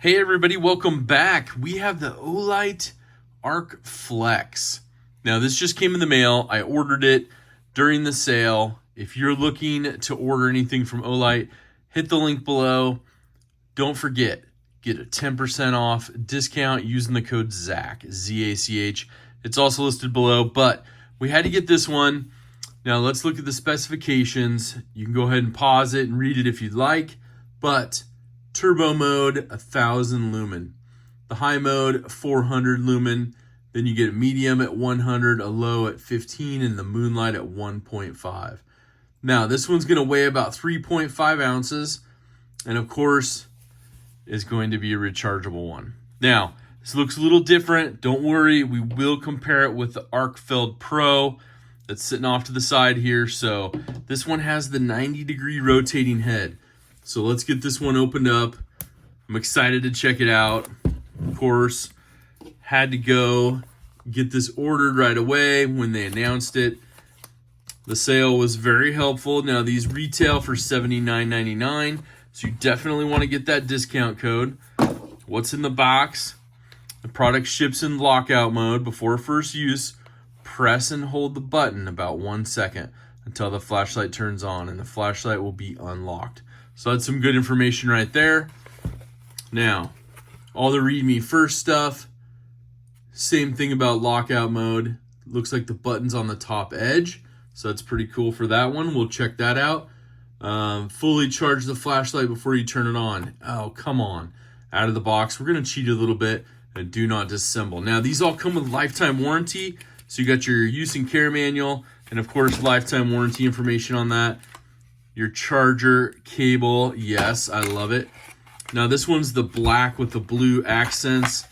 Hey everybody, welcome back. We have the OLIGHT ARKFLEX. Now this just came in the mail. I ordered it during the sale. If you're looking to order anything from OLIGHT, hit the link below. Don't forget, get a 10% off discount using the code ZACH, Z-A-C-H. It's also listed below, but we had to get this one. Now let's look at the specifications. You can go ahead and pause it and read it if you'd like, but turbo mode, 1000 lumen. The high mode, 400 lumen. Then you get a medium at 100, a low at 15, and the moonlight at 1.5. Now, this one's going to weigh about 3.5 ounces, and of course, is going to be a rechargeable one. Now, this looks a little different. Don't worry, we will compare it with the ArcFeld Pro that's sitting off to the side here. So this one has the 90-degree rotating head. So let's get this one opened up. I'm excited to check it out. Of course, had to go get this ordered right away when they announced it. The sale was very helpful. Now these retail for $79.99, so you definitely want to get that discount code. What's in the box? The product ships in lockout mode. Before first use, press and hold the button about 1 second until the flashlight turns on, and the flashlight will be unlocked. So that's some good information right there. Now, all the read me first stuff. Same thing about lockout mode. Looks like the button's on the top edge. So that's pretty cool for that one. We'll check that out. Fully charge the flashlight before you turn it on. Oh, come on. Out of the box. We're going to cheat a little bit and do not disassemble. Now, these all come with lifetime warranty. So you got your use and care manual and, of course, lifetime warranty information on that. Your charger cable, yes, I love it. Now this one's the black with the blue accents.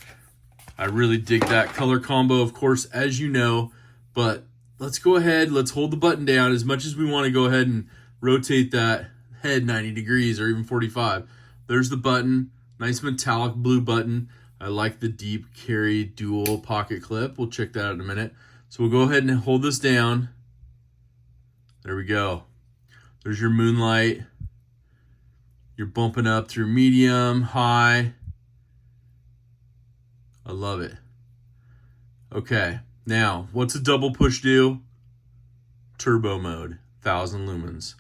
I really dig that color combo, of course, as you know. But let's go ahead, let's hold the button down as much as we want to go ahead and rotate that head 90 degrees or even 45. There's the button, nice metallic blue button. I like the deep carry dual pocket clip. We'll check that out in a minute. So we'll go ahead and hold this down. There we go. There's your moonlight. You're bumping up through medium, high. I love it. Okay, now what's a double push do? Turbo mode, 1000 lumens.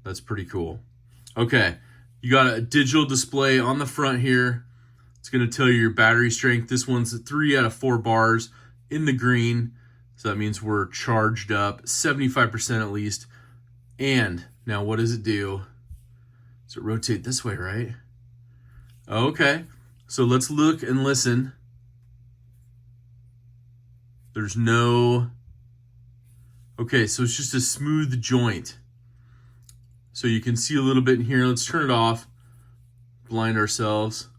That's pretty cool. Okay, you got a digital display on the front here. It's going to tell you your battery strength. This one's 3 out of 4 bars in the green. So that means we're charged up 75% at least. And now what does it do? Does it rotate this way, right? Okay, so let's look and listen. There's no... Okay, so it's just a smooth joint. So you can see a little bit in here. Let's turn it off. Blind ourselves.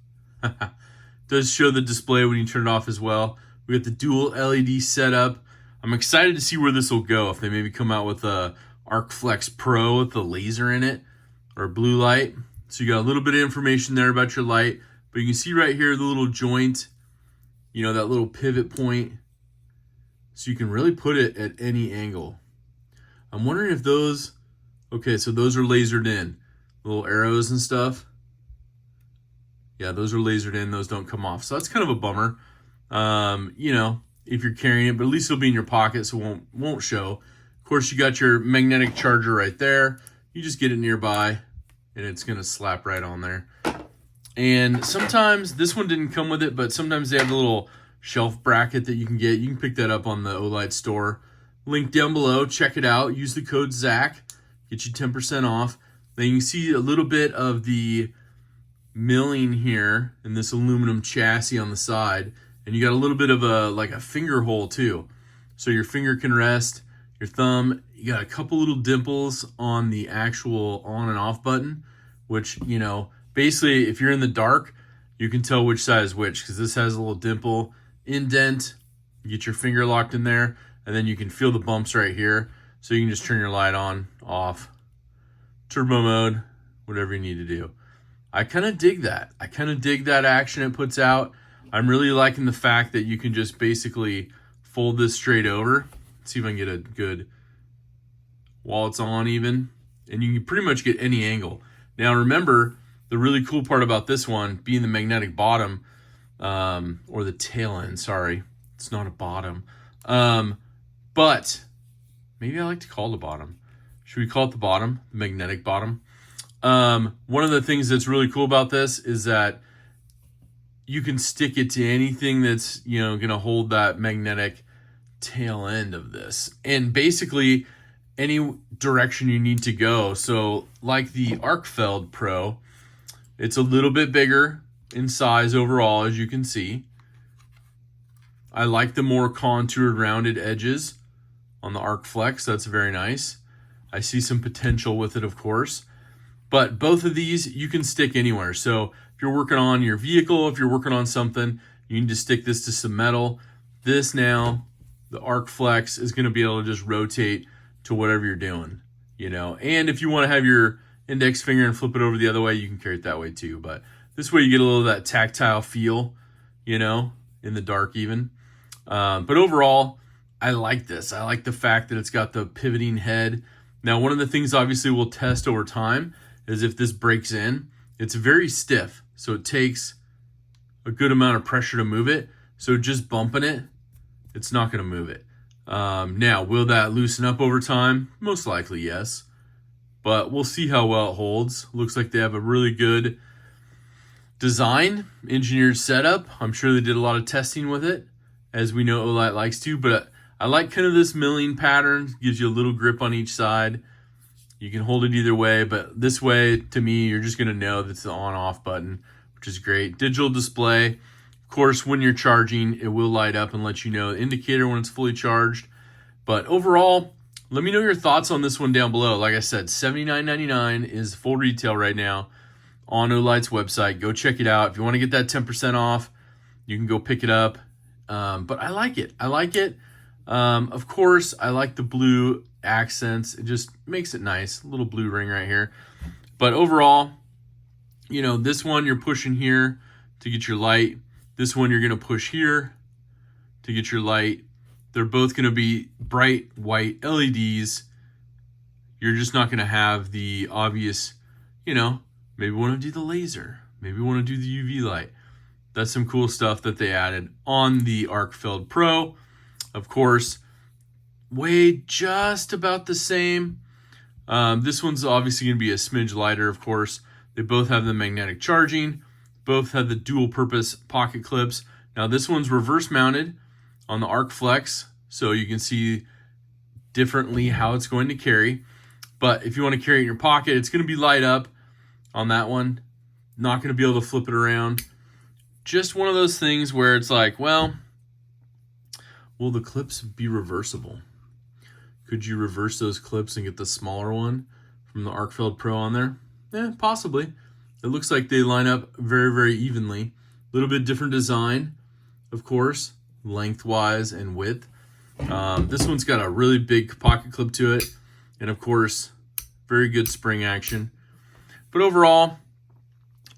Does show the display when you turn it off as well. We got the dual LED setup. I'm excited to see where this will go. If they maybe come out with a ArcFlex Pro with the laser in it or blue light. So you got a little bit of information there about your light, but you can see right here the little joint, you know, that little pivot point. So you can really put it at any angle. I'm wondering if those, okay, so those are lasered in, little arrows and stuff. Yeah, those are lasered in, those don't come off. So that's kind of a bummer, you know, if you're carrying it, but at least it'll be in your pocket so it won't show. Of course, you got your magnetic charger right there. You just get it nearby, and it's going to slap right on there. And sometimes, this one didn't come with it, but sometimes they have a little shelf bracket that you can get. You can pick that up on the OLIGHT store. Link down below. Check it out. Use the code ZACH. Get you 10% off. Then you can see a little bit of the milling here in this aluminum chassis on the side. And you got a little bit of a finger hole, too. So your finger can rest. Your thumb, you got a couple little dimples on the actual on and off button, which, you know, basically if you're in the dark, you can tell which side is which because this has a little dimple indent. You get your finger locked in there, and then you can feel the bumps right here. So you can just turn your light on, off, turbo mode, whatever you need to do. I kind of dig that. I kind of dig that action it puts out. I'm really liking the fact that you can just basically fold this straight over. Let's see if I can get a good, while it's on even. And you can pretty much get any angle. Now remember, the really cool part about this one being the magnetic bottom, or the tail end, sorry. It's not a bottom. But maybe I like to call it the bottom. Should we call it the bottom? The magnetic bottom? One of the things that's really cool about this is that you can stick it to anything that's, going to hold that magnetic tail end of this. And basically any direction you need to go. So like the ArkFeld Pro, it's a little bit bigger in size overall, as you can see. I like the more contoured, rounded edges on the ArkFlex. That's very nice. I see some potential with it, of course. But both of these, you can stick anywhere. So if you're working on your vehicle, if you're working on something, you need to stick this to some metal. This now, the ArkFlex, is going to be able to just rotate to whatever you're doing, And if you want to have your index finger and flip it over the other way, you can carry it that way too. But this way you get a little of that tactile feel, in the dark even. But overall, I like this. I like the fact that it's got the pivoting head. Now, one of the things obviously we'll test over time is if this breaks in. It's very stiff, so it takes a good amount of pressure to move it. So just bumping it, it's not going to move it. Now, will that loosen up over time? Most likely, yes. But we'll see how well it holds. Looks like they have a really good design, engineered setup. I'm sure they did a lot of testing with it, as we know OLIGHT likes to. But I like kind of this milling pattern. Gives you a little grip on each side. You can hold it either way, but this way, to me, you're just going to know that's the on-off button, which is great. Digital display. Of course, when you're charging, it will light up and let you know the indicator when it's fully charged. But overall, let me know your thoughts on this one down below. Like I said, $79.99 is full retail right now on OLIGHT's website. Go check it out. If you want to get that 10% off, you can go pick it up. But I like it. I like it. Of course, I like the blue accents. It just makes it nice. A little blue ring right here. But overall, this one you're pushing here to get your light. This one you're going to push here to get your light. They're both going to be bright white LEDs. You're just not going to have the obvious, maybe want to do the laser. Maybe want to do the UV light. That's some cool stuff that they added on the ArkFeld Pro. Of course, weighed just about the same. This one's obviously going to be a smidge lighter, of course. They both have the magnetic charging. Both have the dual purpose pocket clips. Now this one's reverse mounted on the ArkFlex, so you can see differently how it's going to carry. But if you want to carry it in your pocket, it's going to be light up on that one. Not going to be able to flip it around. Just one of those things where it's like, well, will the clips be reversible? Could you reverse those clips and get the smaller one from the ArkFeld Pro on there? Yeah, possibly. It looks like they line up very, very evenly. A little bit different design, of course, lengthwise and width. This one's got a really big pocket clip to it. And of course, very good spring action. But overall,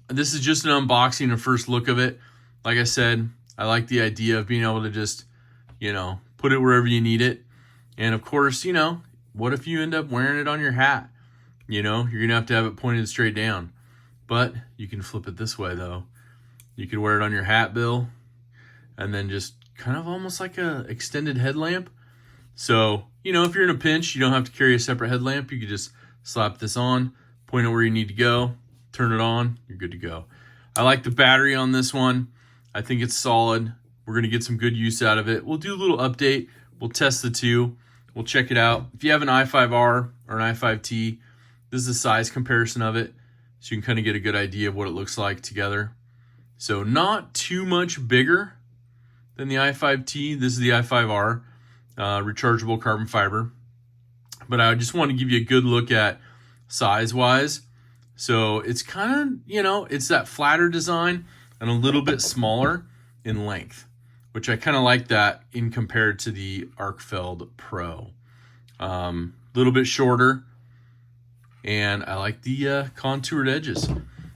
this is just an unboxing, a first look of it. Like I said, I like the idea of being able to just, put it wherever you need it. And of course, what if you end up wearing it on your hat? You're going to have it pointed straight down. But you can flip it this way, though. You can wear it on your hat bill and then just kind of almost like a extended headlamp. So, if you're in a pinch, you don't have to carry a separate headlamp. You can just slap this on, point it where you need to go, turn it on, you're good to go. I like the battery on this one. I think it's solid. We're going to get some good use out of it. We'll do a little update. We'll test the two. We'll check it out. If you have an i5R or an i5T, this is a size comparison of it, so you can kind of get a good idea of what it looks like together. So not too much bigger than the i5T. This is the i5R, rechargeable carbon fiber. But I just want to give you a good look at size-wise. So it's kind of, it's that flatter design and a little bit smaller in length, which I kind of like that in compared to the ArkFeld Pro. Little bit shorter, and I like the contoured edges.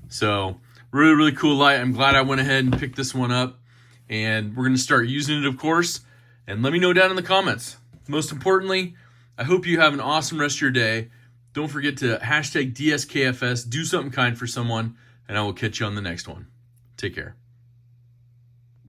So really, really cool light. I'm glad I went ahead and picked this one up, and we're going to start using it, of course. And let me know down in the comments. Most importantly, I hope you have an awesome rest of your day. Don't forget to hashtag DSKFS, do something kind for someone, and I will catch you on the next one. Take care.